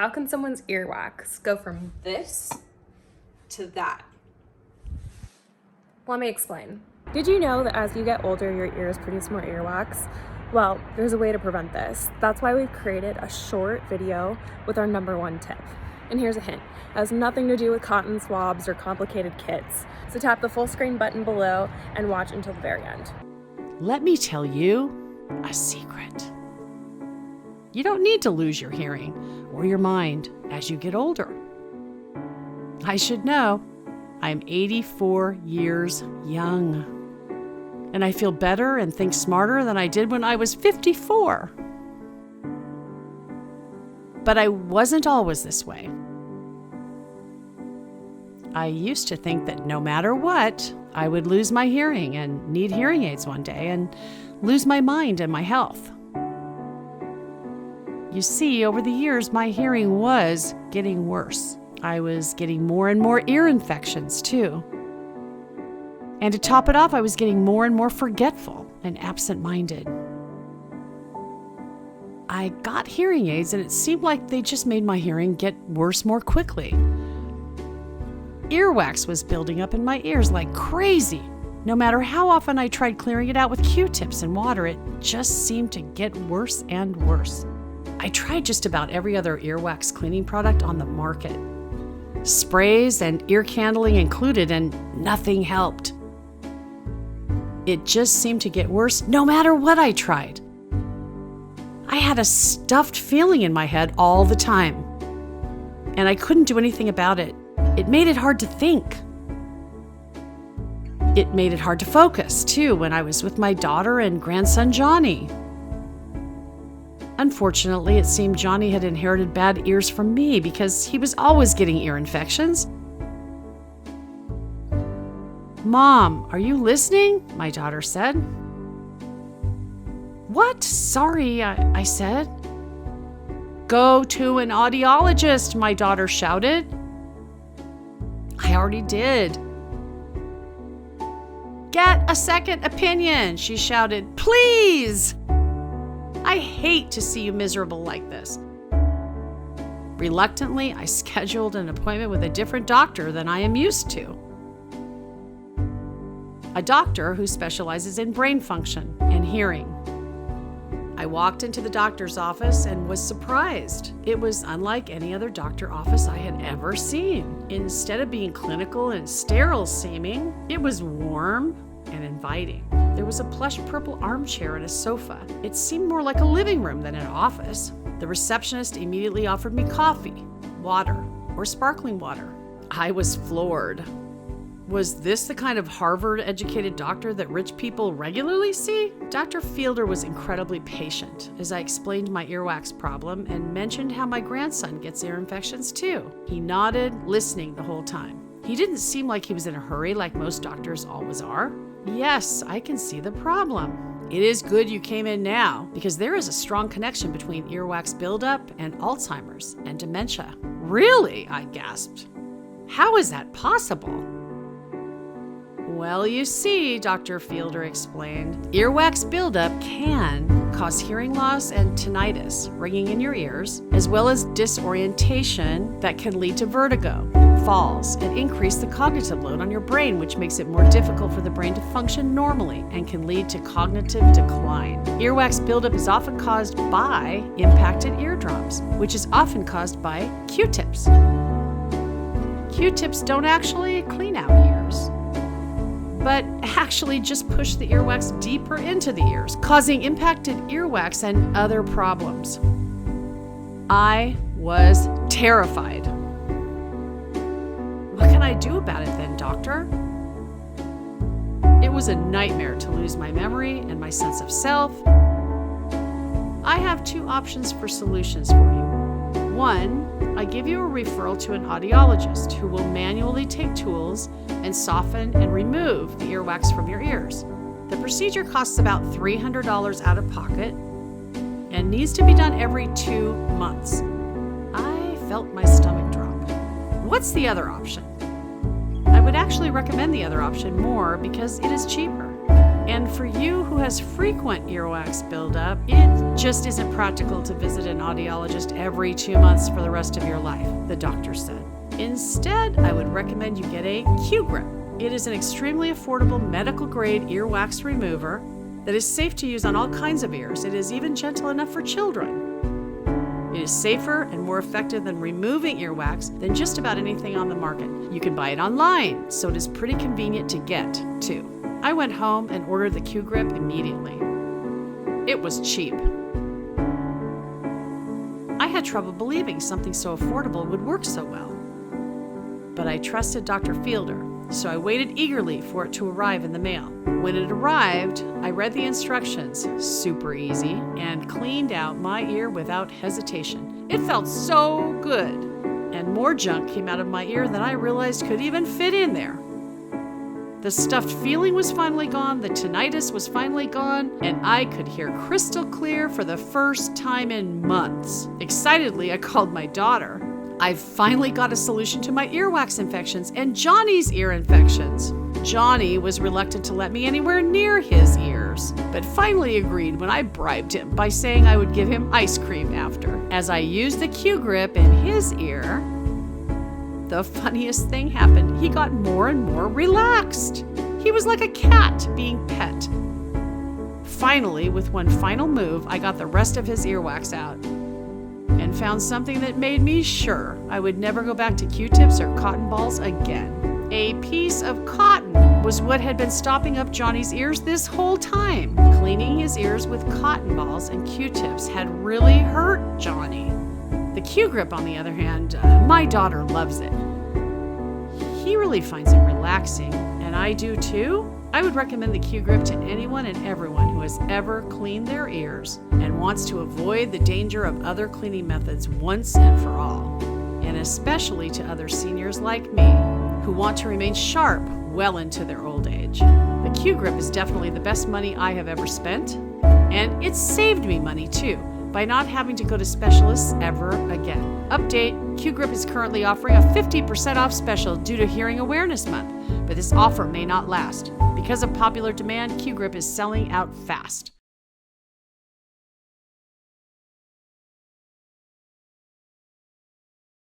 How can someone's earwax go from this to that? Let me explain. Did you know that as you get older, your ears produce more earwax? Well, there's a way to prevent this. That's why we've created a short video with our number one tip. And here's a hint. It has nothing to do with cotton swabs or complicated kits. So tap the full screen button below and watch until the very end. Let me tell you a secret. You don't need to lose your hearing or your mind as you get older. I should know, I'm 84 years young. And I feel better and think smarter than I did when I was 54. But I wasn't always this way. I used to think that no matter what, I would lose my hearing and need hearing aids one day and lose my mind and my health. You see, over the years, my hearing was getting worse. I was getting more and more ear infections, too. And to top it off, I was getting more and more forgetful and absent-minded. I got hearing aids, and it seemed like they just made my hearing get worse more quickly. Earwax was building up in my ears like crazy. No matter how often I tried clearing it out with Q-tips and water, it just seemed to get worse and worse. I tried just about every other earwax cleaning product on the market. Sprays and ear candling included, and nothing helped. It just seemed to get worse no matter what I tried. I had a stuffed feeling in my head all the time, and I couldn't do anything about it. It made it hard to think. It made it hard to focus, too, when I was with my daughter and grandson Johnny. Unfortunately, it seemed Johnny had inherited bad ears from me because he was always getting ear infections. "Mom, are you listening?" my daughter said. "What? Sorry," I said. "Go to an audiologist," my daughter shouted. I already did. "Get a second opinion," she shouted. "Please! I hate to see you miserable like this." Reluctantly, I scheduled an appointment with a different doctor than I am used to. A doctor who specializes in brain function and hearing. I walked into the doctor's office and was surprised. It was unlike any other doctor office I had ever seen. Instead of being clinical and sterile seeming, it was warm and inviting. There was a plush purple armchair and a sofa. It seemed more like a living room than an office. The receptionist immediately offered me coffee, water, or sparkling water. I was floored. Was this the kind of Harvard-educated doctor that rich people regularly see? Dr. Fielder was incredibly patient as I explained my earwax problem and mentioned how my grandson gets ear infections too. He nodded, listening the whole time. He didn't seem like he was in a hurry like most doctors always are. "Yes, I can see the problem. It is good you came in now because there is a strong connection between earwax buildup and Alzheimer's and dementia." "Really?" I gasped. "How is that possible?" "Well, you see," Dr. Fielder explained, earwax buildup can cause hearing loss and tinnitus, ringing in your ears, as well as disorientation that can lead to vertigo, falls, and increase the cognitive load on your brain, which makes it more difficult for the brain to function normally and can lead to cognitive decline. Earwax buildup is often caused by impacted eardrums, which is often caused by Q-tips. Q-tips don't actually clean out ears, but actually just push the earwax deeper into the ears, causing impacted earwax and other problems. I was terrified. "What can I do about it then, doctor?" It was a nightmare to lose my memory and my sense of self. "I have two options for solutions for you. One, I give you a referral to an audiologist who will manually take tools and soften and remove the earwax from your ears. The procedure costs about $300 out of pocket and needs to be done every 2 months. I felt my stomach drop. What's the other option? I would actually recommend the other option more because it is cheaper And for you who has frequent earwax buildup, it just isn't practical to visit an audiologist every 2 months for the rest of your life, the doctor said. Instead, I would recommend you get a Q-Grip. It is an extremely affordable medical-grade earwax remover that is safe to use on all kinds of ears. It is even gentle enough for children. It is safer and more effective than removing earwax than just about anything on the market. You can buy it online, so it is pretty convenient to get, too. I went home and ordered the Q-Grip immediately. It was cheap. I had trouble believing something so affordable would work so well. But I trusted Dr. Fielder, so I waited eagerly for it to arrive in the mail. When it arrived, I read the instructions, super easy, and cleaned out my ear without hesitation. It felt so good, and more junk came out of my ear than I realized could even fit in there. The stuffed feeling was finally gone, the tinnitus was finally gone, and I could hear crystal clear for the first time in months. Excitedly, I called my daughter. I finally got a solution to my earwax infections and Johnny's ear infections. Johnny was reluctant to let me anywhere near his ears, but finally agreed when I bribed him by saying I would give him ice cream after. As I used the Q-Grip in his ear, the funniest thing happened. He got more and more relaxed. He was like a cat being pet. Finally, with one final move, I got the rest of his earwax out and found something that made me sure I would never go back to Q-tips or cotton balls again. A piece of cotton was what had been stopping up Johnny's ears this whole time. Cleaning his ears with cotton balls and Q-tips had really hurt Johnny. The Q-Grip, on the other hand, my daughter loves it. He really finds it relaxing, and I do too. I would recommend the Q-Grip to anyone and everyone who has ever cleaned their ears and wants to avoid the danger of other cleaning methods once and for all, and especially to other seniors like me who want to remain sharp well into their old age. The Q-Grip is definitely the best money I have ever spent, and it's saved me money too by not having to go to specialists ever again. Update, Q-Grip is currently offering a 50% off special due to Hearing Awareness Month, but this offer may not last. Because of popular demand, Q-Grip is selling out fast.